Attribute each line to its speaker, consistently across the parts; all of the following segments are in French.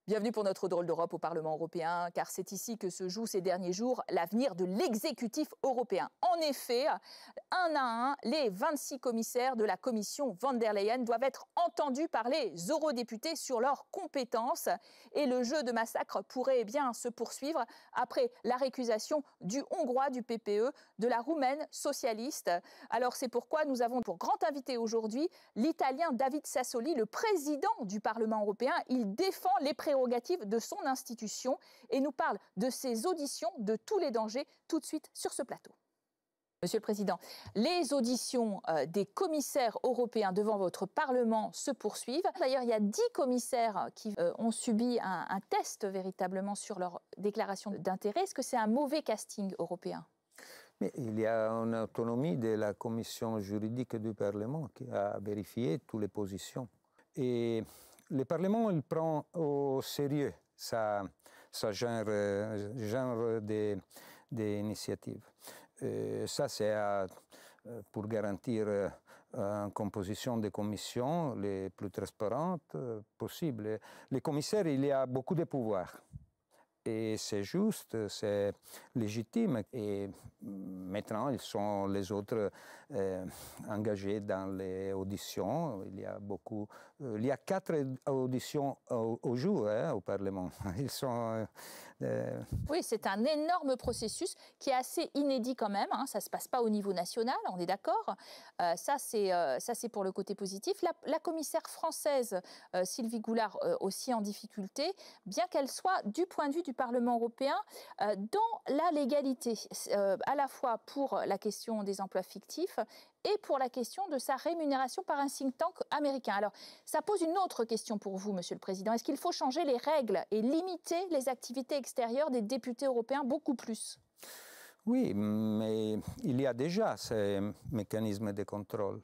Speaker 1: Bienvenue pour notre drôle d'Europe au Parlement européen, car c'est ici que se joue ces derniers jours l'avenir de l'exécutif européen. En effet, un à un, les 26 commissaires de la Commission von der Leyen doivent être entendus par les eurodéputés sur leurs compétences. Et le jeu de massacre pourrait bien se poursuivre après la récusation du Hongrois du PPE, de la Roumaine socialiste. Alors c'est pourquoi nous avons pour grand invité aujourd'hui l'Italien David Sassoli, le président du Parlement européen. Il défend les prérogatives de son institution et nous parle de ses auditions, de tous les dangers, tout de suite sur ce plateau. Monsieur le Président, les auditions des commissaires européens devant votre Parlement se poursuivent. D'ailleurs, il y a 10 commissaires qui ont subi un test véritablement sur leur déclaration d'intérêt. Est-ce que c'est un mauvais casting européen ?
Speaker 2: Mais il y a une autonomie de la commission juridique du Parlement qui a vérifié toutes les positions. Et le Parlement il prend au sérieux sa genre d'initiative. Ça, c'est pour garantir une composition de commissions les plus transparentes possible. Les commissaires, il y a beaucoup de pouvoir. Et c'est juste, c'est légitime. Et maintenant, ils sont les autres engagés dans les auditions. Il y a 4 auditions au jour au Parlement. Ils sont.
Speaker 1: Oui, c'est un énorme processus qui est assez inédit quand même. Ça ne se passe pas au niveau national, on est d'accord. Ça, c'est pour le côté positif. La commissaire française, Sylvie Goulard, aussi en difficulté, bien qu'elle soit du point de vue du Parlement européen dans la légalité, à la fois pour la question des emplois fictifs et pour la question de sa rémunération par un think tank américain. Alors, ça pose une autre question pour vous, Monsieur le Président. Est-ce qu'il faut changer les règles et limiter les activités extérieures des députés européens beaucoup plus ?
Speaker 2: Oui, mais il y a déjà ces mécanismes de contrôle.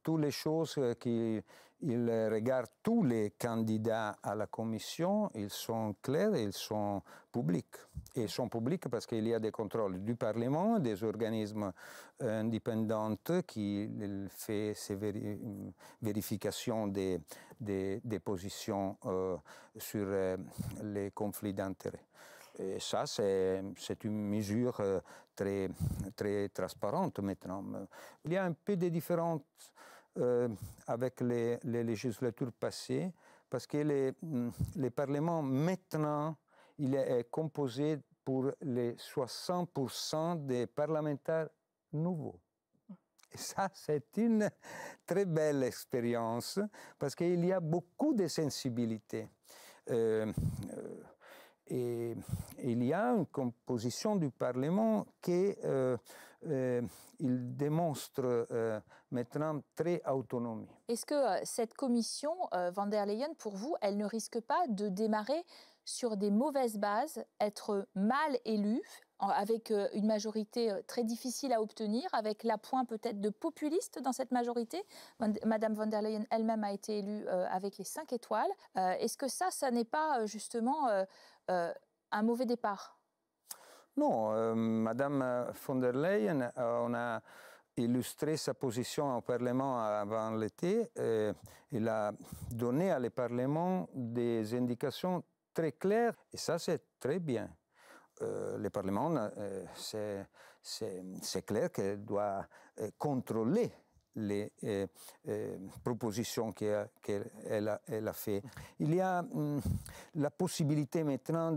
Speaker 2: Toutes les choses qu'ils regardent, tous les candidats à la Commission, ils sont clairs et ils sont publics. Et ils sont publics parce qu'il y a des contrôles du Parlement, des organismes indépendants qui font ces vérifications des positions sur les conflits d'intérêts. Et ça, c'est une mesure très, très transparente maintenant. Il y a un peu de différence avec les législatures passées, parce que le Parlement, maintenant, il est composé pour les 60% des parlementaires nouveaux. Et ça, c'est une très belle expérience, parce qu'il y a beaucoup de sensibilité. Et il y a une composition du Parlement qui il démontre maintenant très autonomie.
Speaker 1: Est-ce que cette commission von der Leyen, pour vous, elle ne risque pas de démarrer sur des mauvaises bases, être mal élue, avec une majorité très difficile à obtenir, avec l'appoint peut-être de populistes dans cette majorité? Madame von der Leyen elle-même a été élue avec les 5 étoiles. Est-ce que ça n'est pas justement un mauvais départ?
Speaker 2: Non, Madame von der Leyen, on a illustré sa position au Parlement avant l'été. Il a donné au Parlement des indications très claires, et ça, c'est très bien. Le Parlement, c'est clair qu'il doit contrôler les propositions qu'elle a faites. Il y a la possibilité maintenant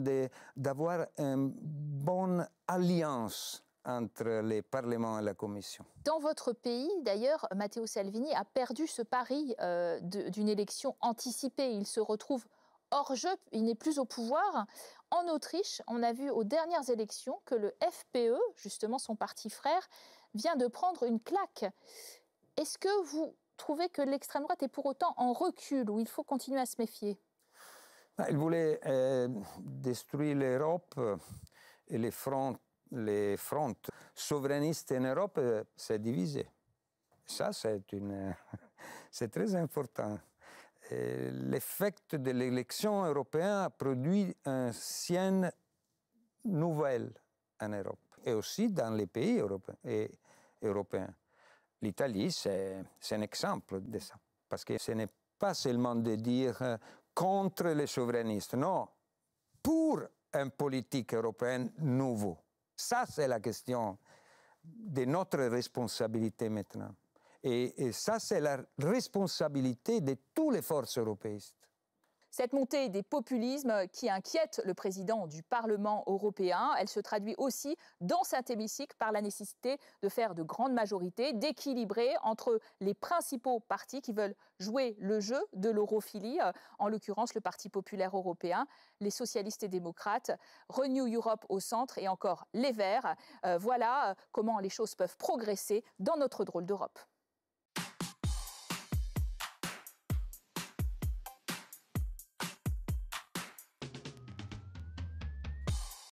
Speaker 2: d'avoir une bonne alliance entre le Parlement et la Commission.
Speaker 1: Dans votre pays, d'ailleurs, Matteo Salvini a perdu ce pari d'une élection anticipée. Il se retrouve hors jeu, il n'est plus au pouvoir. En Autriche, on a vu aux dernières élections que le FPE, justement son parti frère, vient de prendre une claque. Est-ce que vous trouvez que l'extrême droite est pour autant en recul, ou il faut continuer à se méfier?
Speaker 2: Il voulait détruire l'Europe et les fronts souverainistes en Europe s'est divisé. Ça, c'est très important. L'effet de l'élection européenne a produit une scène nouvelle en Europe et aussi dans les pays européens. L'Italie, c'est un exemple de ça. Parce que ce n'est pas seulement de dire contre les souverainistes, non, pour une politique européenne nouveau. Ça, c'est la question de notre responsabilité maintenant. Et ça, c'est la responsabilité de toutes les forces européistes.
Speaker 1: Cette montée des populismes qui inquiète le président du Parlement européen, elle se traduit aussi dans cet hémicycle par la nécessité de faire de grandes majorités, d'équilibrer entre les principaux partis qui veulent jouer le jeu de l'europhilie, en l'occurrence le Parti populaire européen, les socialistes et démocrates, Renew Europe au centre et encore les Verts. Voilà comment les choses peuvent progresser dans notre drôle d'Europe.